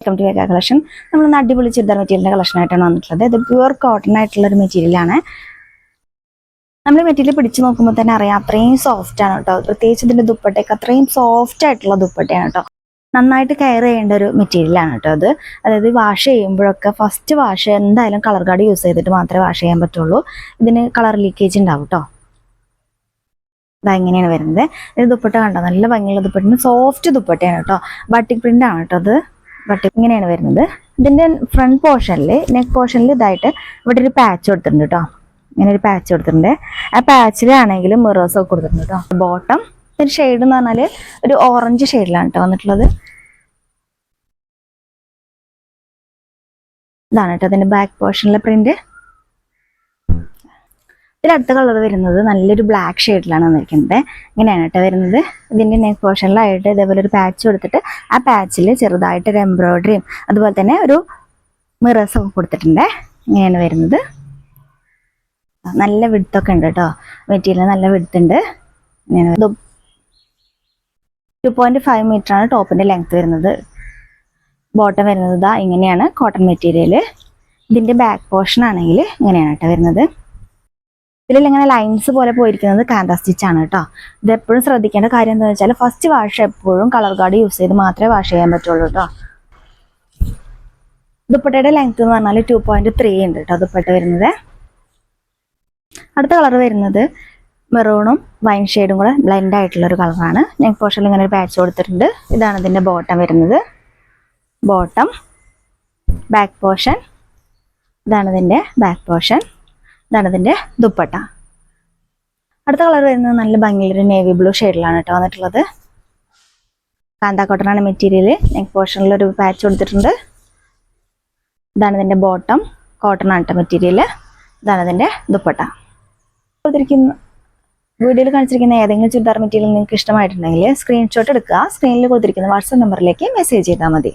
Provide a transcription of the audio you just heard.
Welcome to വേഗ collection. നമ്മൾ അടിപൊളി ചുരിദാർ മെറ്റീരിയലിന്റെ കളക്ഷൻ ആയിട്ടാണ് വന്നിട്ടുള്ളത്. ഇത് പ്യുവർ കോട്ടൺ ആയിട്ടുള്ള ഒരു മെറ്റീരിയലാണ്. നമ്മൾ മെറ്റീരിയൽ പിടിച്ചു നോക്കുമ്പോൾ തന്നെ അറിയാം അത്രയും സോഫ്റ്റ് ആണ് കേട്ടോ. പ്രത്യേകിച്ച് ഇതിന്റെ ദുപ്പട്ടയൊക്കെ അത്രയും സോഫ്റ്റ് ആയിട്ടുള്ള ദുപ്പട്ടയാണ് കേട്ടോ. നന്നായിട്ട് കെയർ ചെയ്യേണ്ട ഒരു മെറ്റീരിയലാണ് കേട്ടോ അത്. അതായത് വാഷ് ചെയ്യുമ്പോഴൊക്കെ ഫസ്റ്റ് വാഷ് എന്തായാലും കളർ ഗാർഡ് യൂസ് ചെയ്തിട്ട് മാത്രമേ വാഷ് ചെയ്യാൻ പറ്റുള്ളൂ. ഇതിന് കളർ ലീക്കേജ് ഉണ്ടാവും കേട്ടോ. ഇതാ ഇങ്ങനെയാണ് വരുന്നത്. ഇത് ദുപ്പട്ട കണ്ടോ, നല്ല ഭംഗിയുള്ള ദുപ്പട്ട, സോഫ്റ്റ് ദുപ്പട്ടയാണ് കേട്ടോ. ബട്ടിക് പ്രിന്റ് ആണ് കേട്ടോ അത്. ബട്ടിക് ഇങ്ങനെയാണ് വരുന്നത്. ഇതിന്റെ ഫ്രണ്ട് പോർഷനിൽ, നെക്ക് പോർഷനിൽ ഇതായിട്ട് ഇവിടെ ഒരു പാച്ച് കൊടുത്തിട്ടുണ്ട് കേട്ടോ. ഇങ്ങനെ ഒരു പാച്ച് കൊടുത്തിട്ടുണ്ട്. ആ പാച്ചിലാണെങ്കിൽ മിറേഴ്സ് ഒക്കെ കൊടുത്തിട്ടുണ്ട് കേട്ടോ. ബോട്ടം ഒരു ഷെയ്ഡ് എന്ന് പറഞ്ഞാൽ ഒരു ഓറഞ്ച് ഷെയ്ഡിലാണ് കേട്ടോ വന്നിട്ടുള്ളത്. ഇതാണ് കേട്ടോ അതിന്റെ ബാക്ക് പോർഷനിലെ പ്രിന്റ്. ഇതിൽ അടുത്ത കളർ വരുന്നത് നല്ലൊരു ബ്ലാക്ക് ഷെയ്ഡിലാണ് വന്നിരിക്കുന്നത്. ഇങ്ങനെയാണ് കേട്ടോ വരുന്നത്. ഇതിന്റെ നെക്ക് പോർഷനിലായിട്ട് ഇതേപോലെ ഒരു പാച്ച് കൊടുത്തിട്ട് ആ പാച്ചിൽ ചെറുതായിട്ട് ഒരു എംബ്രോയിഡറിയും അതുപോലെ തന്നെ ഒരു മിറേഴ്സ് ഒക്കെ കൊടുത്തിട്ടുണ്ട്. ഇങ്ങനെയാണ് വരുന്നത്. നല്ല വിഡ്ത്തൊക്കെ ഉണ്ട് കേട്ടോ. മെറ്റീരിയൽ നല്ല വിഡ്ത്തുണ്ട്. ഇങ്ങനെ 2.5 മീറ്റർ ആണ് ടോപ്പിന്റെ ലെങ്ത് വരുന്നത്. ബോട്ടം വരുന്നത് ഇതാ ഇങ്ങനെയാണ്, കോട്ടൺ മെറ്റീരിയൽ. ഇതിന്റെ ബാക്ക് പോർഷൻ ആണെങ്കിൽ ഇങ്ങനെയാണ് കേട്ടോ വരുന്നത്. ഇതിൽ ഇങ്ങനെ ലൈൻസ് പോലെ പോയിരിക്കുന്നത് കാന്ത സ്റ്റിച്ച് ആണ് കേട്ടോ. ഇത് എപ്പോഴും ശ്രദ്ധിക്കേണ്ട കാര്യം എന്താണെന്ന് വെച്ചാൽ ഫസ്റ്റ് വാഷ് എപ്പോഴും കളർ ഗാർഡ് യൂസ് ചെയ്ത് മാത്രമേ വാഷ് ചെയ്യാൻ പറ്റുള്ളൂ കേട്ടോ. ദുപ്പട്ടയുടെ ലെങ്ത് എന്ന് പറഞ്ഞാൽ 2.3 ഉണ്ട് കേട്ടോ ദുപ്പട്ട വരുന്നത്. അടുത്ത കളർ വരുന്നത് മെറൂണും വൈൻ ഷെയ്ഡും കൂടെ ബ്ലെൻഡ് ആയിട്ടുള്ള ഒരു കളറാണ്. നെക്ക് പോർഷനിൽ ഇങ്ങനെ ഒരു പാച്ച് കൊടുത്തിട്ടുണ്ട്. ഇതാണ് ഇതിന്റെ ബോട്ടം വരുന്നത്. ബോട്ടം, ബാക്ക് പോർഷൻ, ഇതാണ് ഇതിന്റെ ബാക്ക് പോർഷൻ, ഇതാണ് ഇതിന്റെ ദുപ്പട്ട. അടുത്ത കളർ വരുന്നത് നല്ല ഭംഗിയുള്ളൊരു നേവി ബ്ലൂ ഷെയ്ഡിലാണ് കേട്ടോ വന്നിട്ടുള്ളത്. കാന്ത കോട്ടൺ ആണ് മെറ്റീരിയൽ. നെക്ക് പോർഷനിൽ ഒരു പാച്ച് കൊടുത്തിട്ടുണ്ട്. ഇതാണ് ഇതിന്റെ ബോട്ടം, കോട്ടൺ ആണ് കേട്ടോ മെറ്റീരിയൽ. ഇതാണ് ഇതിന്റെ ദുപ്പട്ട. വീഡിയോയിൽ കാണിച്ചിരിക്കുന്ന ഏതെങ്കിലും ചുരിദാർ മെറ്റീരിയൽ നിങ്ങൾക്ക് ഇഷ്ടമായിട്ടുണ്ടെങ്കിൽ സ്ക്രീൻഷോട്ട് എടുക്കുക. സ്ക്രീനിൽ കൊടുത്തിരിക്കുന്ന വാട്സാപ്പ് നമ്പറിലേക്ക് മെസ്സേജ് ചെയ്താൽ മതി.